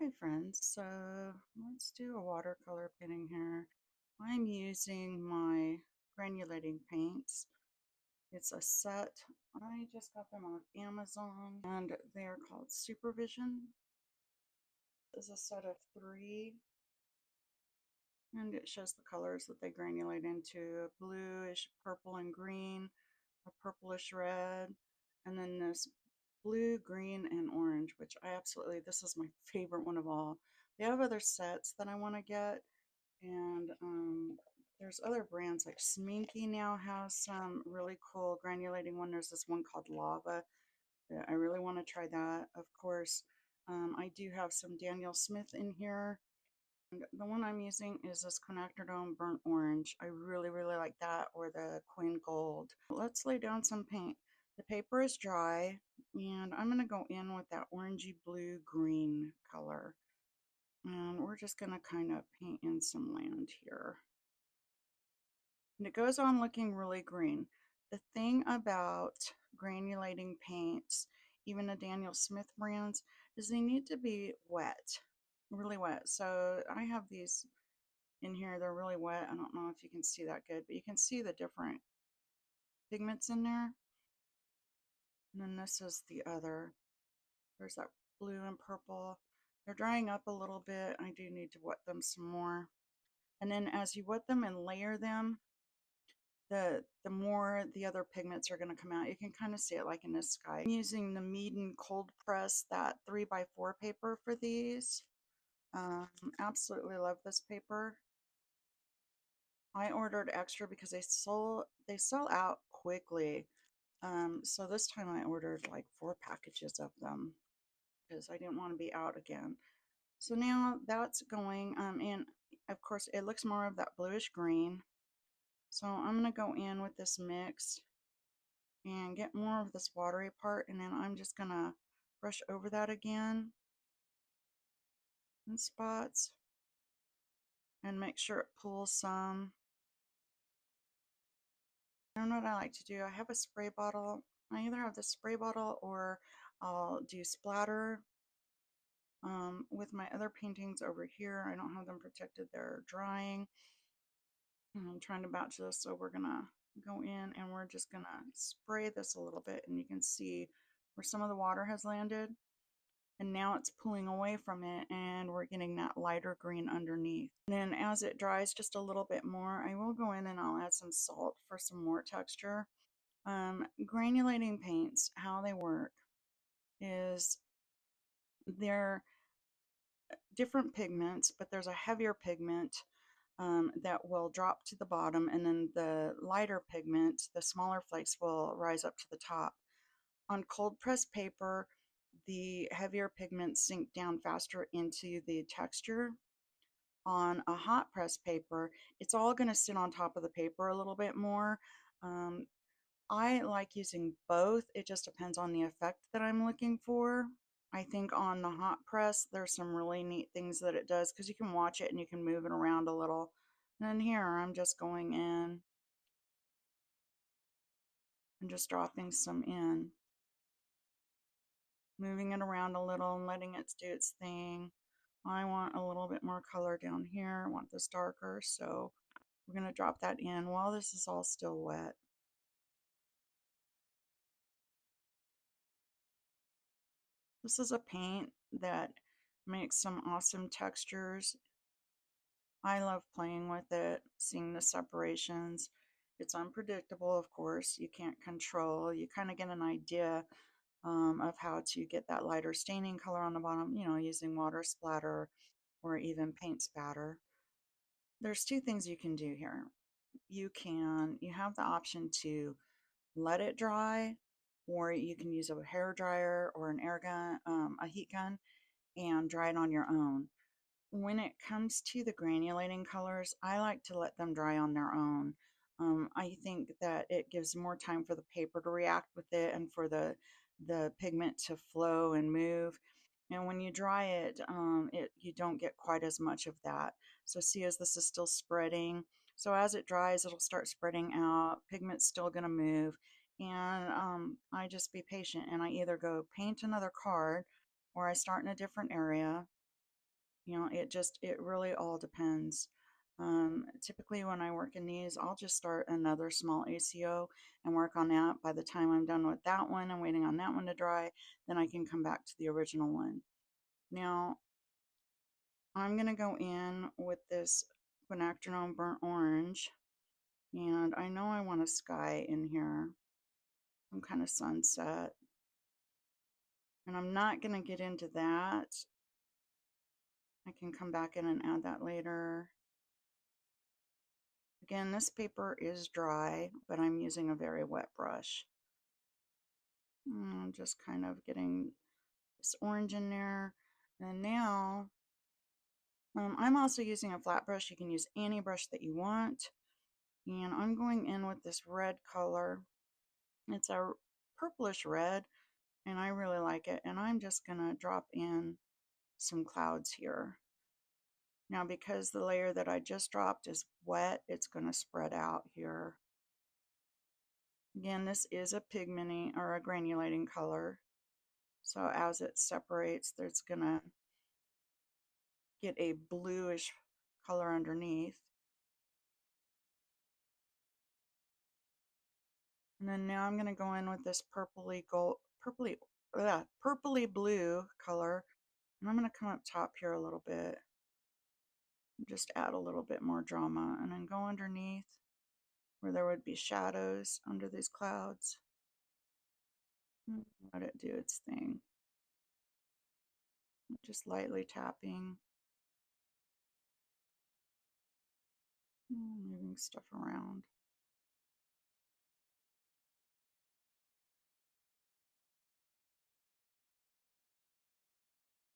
Hi friends, so let's do a watercolor painting here. I'm using my granulating paints. It's a set. I just got them off Amazon and they're called Supervision. This is a set of 3 and it shows the colors that they granulate into: bluish, purple, and green, a purplish red, and then this blue, green, and orange, which I absolutely, this is my favorite one of all. They have other sets that I want to get, and there's other brands like Sminky now has some really cool granulating one. There's this one called Lava that I really want to try that. Of course, I do have some Daniel Smith in here. And the one I'm using is this Quinacridone Burnt Orange. I really like that, or the Queen Gold. Let's lay down some paint. The paper is dry, and I'm going to go in with that orangey blue green color. And we're just going to kind of paint in some land here. And it goes on looking really green. The thing about granulating paints, even the Daniel Smith brands, is they need to be wet, really wet. So I have these in here, they're really wet. I don't know if you can see that good, but you can see the different pigments in there. And then this is the other. There's that blue and purple. They're drying up a little bit. I do need to wet them some more. And then as you wet them and layer them, the more the other pigments are going to come out. You can kind of see it like in the sky. I'm using the Meeden cold press, that 3x4 paper for these. Absolutely love this paper. I ordered extra because they sell out quickly. So this time I ordered like 4 packages of them because I didn't want to be out again. So now that's going, and of course it looks more of that bluish green. So I'm going to go in with this mix and get more of this watery part, and then I'm just going to brush over that again in spots and make sure it pulls some. I know what I like to do. I have a spray bottle. I either have the spray bottle or I'll do splatter. With my other paintings over here, I don't have them protected. They're drying. And I'm trying to batch this, so we're going to go in and we're just going to spray this a little bit, and you can see where some of the water has landed. And now it's pulling away from it and we're getting that lighter green underneath. And then as it dries just a little bit more, I will go in and I'll add some salt for some more texture. Granulating paints, how they work is they're different pigments, but there's a heavier pigment that will drop to the bottom, and then the lighter pigment, the smaller flakes, will rise up to the top. On cold pressed paper, the heavier pigments sink down faster into the texture. On a hot press paper, it's all going to sit on top of the paper a little bit more. Um, I like using both. It just depends on the effect that I'm looking for. I think on the hot press, there's some really neat things that it does because you can watch it and you can move it around a little. And then here, I'm just going in and just dropping some in, moving it around a little and letting it do its thing. I want a little bit more color down here. I want this darker, so we're going to drop that in while this is all still wet. This is a paint that makes some awesome textures. I love playing with it, seeing the separations. It's unpredictable, of course. You can't control. You kind of get an idea of how to get that lighter staining color on the bottom, using water splatter or even paint spatter. There's 2 things you can do here. You have the option to let it dry, or you can use a hair dryer or an air gun, a heat gun, and dry it on your own. When it comes to the granulating colors, I like to let them dry on their own. I think that it gives more time for the paper to react with it and for the pigment to flow and move. And when you dry it, you don't get quite as much of that. So see, as this is still spreading, so as it dries, it'll start spreading out. Pigment's still going to move, and I just be patient, and I either go paint another card or I start in a different area You know, it really all depends. Typically when I work in these, I'll just start another small ACO and work on that. By the time I'm done with that one and waiting on that one to dry, then I can come back to the original one. Now, I'm going to go in with this quinacridone burnt orange, and I know I want a sky in here, some kind of sunset, and I'm not going to get into that. I can come back in and add that later. Again, this paper is dry, but I'm using a very wet brush. I'm just kind of getting this orange in there. And now, I'm also using a flat brush. You can use any brush that you want. And I'm going in with this red color. It's a purplish red, and I really like it. And I'm just going to drop in some clouds here. Now, because the layer that I just dropped is wet, it's going to spread out here. Again, this is a pigmenting or a granulating color. So as it separates, there's gonna get a bluish color underneath. And then now I'm gonna go in with this purpley gold, purpley blue color. And I'm gonna come up top here a little bit. Just add a little bit more drama and then go underneath where there would be shadows under these clouds. Let it do its thing. Just lightly tapping. Moving stuff around.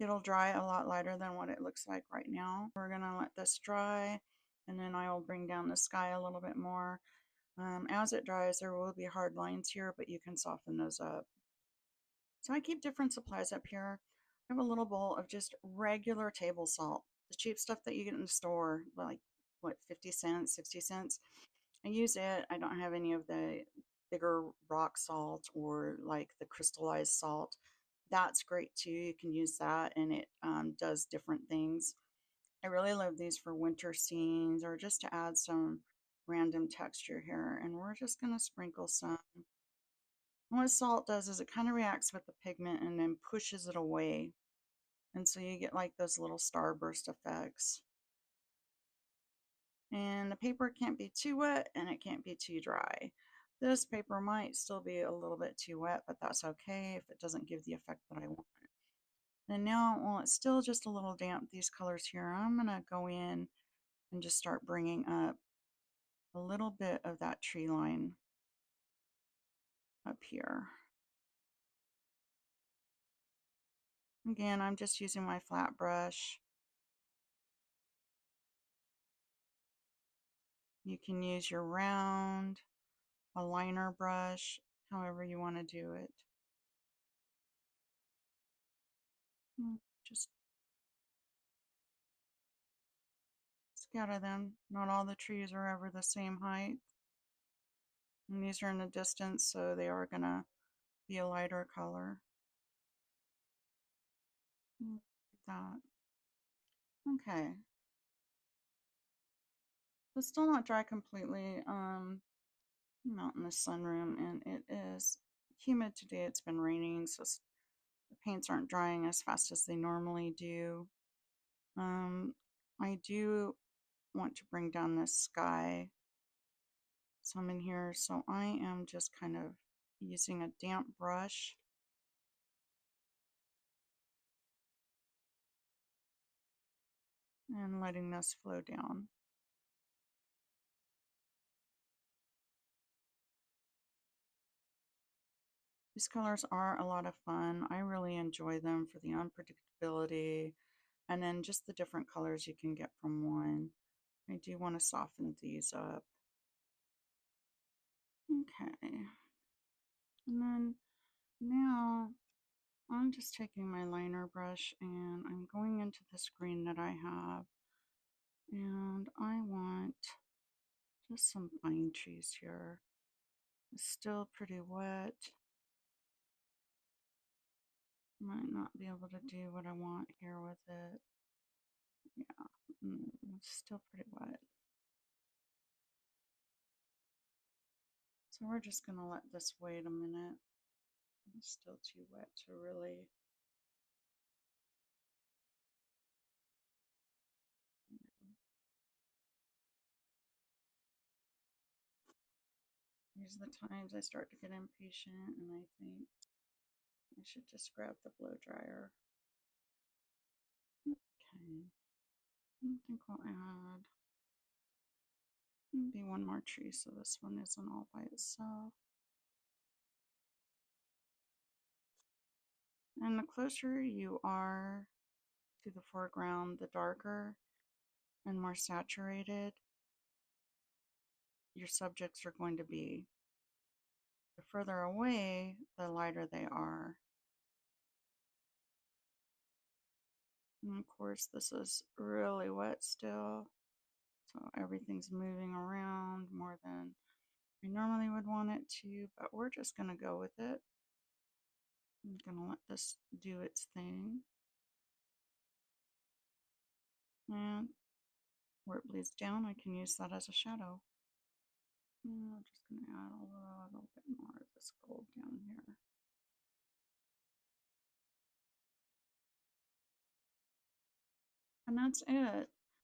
It'll dry a lot lighter than what it looks like right now. We're gonna let this dry, and then I will bring down the sky a little bit more. As it dries, there will be hard lines here, but you can soften those up. So I keep different supplies up here. I have a little bowl of just regular table salt, the cheap stuff that you get in the store, like what, 50 cents, 60 cents. I use it. I don't have any of the bigger rock salt or like the crystallized salt. That's great too. You can use that, and it does different things. I really love these for winter scenes or just to add some random texture here. And we're just going to sprinkle some. And what salt does is it kind of reacts with the pigment and then pushes it away. And so you get like those little starburst effects. And the paper can't be too wet and it can't be too dry. This paper might still be a little bit too wet, but that's okay if it doesn't give the effect that I want. And now, while it's still just a little damp, these colors here, I'm going to go in and just start bringing up a little bit of that tree line up here. Again, I'm just using my flat brush. You can use your round, a liner brush, however you want to do it. Just scatter them. Not all the trees are ever the same height. And these are in the distance, so they are going to be a lighter color. Like that. Okay. It's still not dry completely. I'm out in the sunroom and it is humid today. It's been raining, so the paints aren't drying as fast as they normally do. I do want to bring down this sky some in here, so I am just kind of using a damp brush and letting this flow down. These colors are a lot of fun. I really enjoy them for the unpredictability and then just the different colors you can get from one. I do want to soften these up. Okay. And then now I'm just taking my liner brush and I'm going into this green that I have. And I want just some pine trees here. It's still pretty wet. Might not be able to do what I want here with it. it's still pretty wet. So we're just going to let this wait a minute. It's still too wet to really. These are the times I start to get impatient and I think I should just grab the blow dryer. Okay. I think I'll add maybe one more tree so this one isn't all by itself. And the closer you are to the foreground, the darker and more saturated your subjects are going to be. The further away, the lighter they are. And of course, this is really wet still, so everything's moving around more than I normally would want it to, but we're just going to go with it. I'm going to let this do its thing. And where it bleeds down, I can use that as a shadow. And I'm just going to add a little bit more of this gold down here. And that's it.